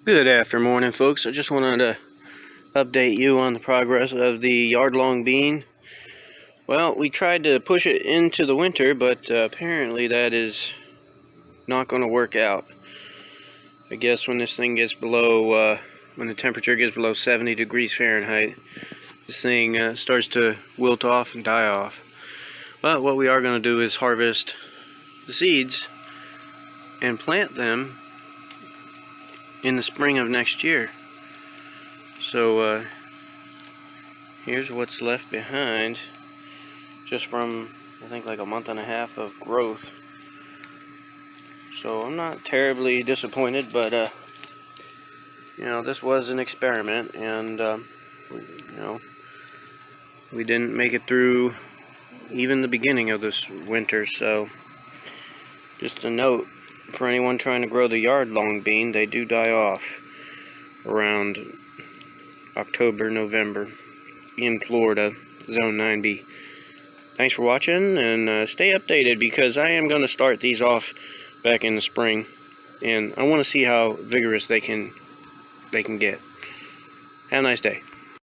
Good afternoon, folks. I just wanted to update you on the progress of the yard-long bean. Well, we tried to push it into the winter, but apparently that is not going to work out. I guess when this thing gets below, when the temperature gets below 70 degrees Fahrenheit, this thing starts to wilt off and die off. But what we are going to do is harvest the seeds and plant them in the spring of next year. So here's what's left behind, just from I think like a month and a half of growth. So I'm not terribly disappointed, but you know, this was an experiment, and you know, we didn't make it through even the beginning of this winter. So just a note for anyone trying to grow the yard-long bean, they do die off around October, November in Florida, Zone 9B. Thanks for watching, and stay updated, because I am going to start these off back in the spring, and I want to see how vigorous they can get. Have a nice day.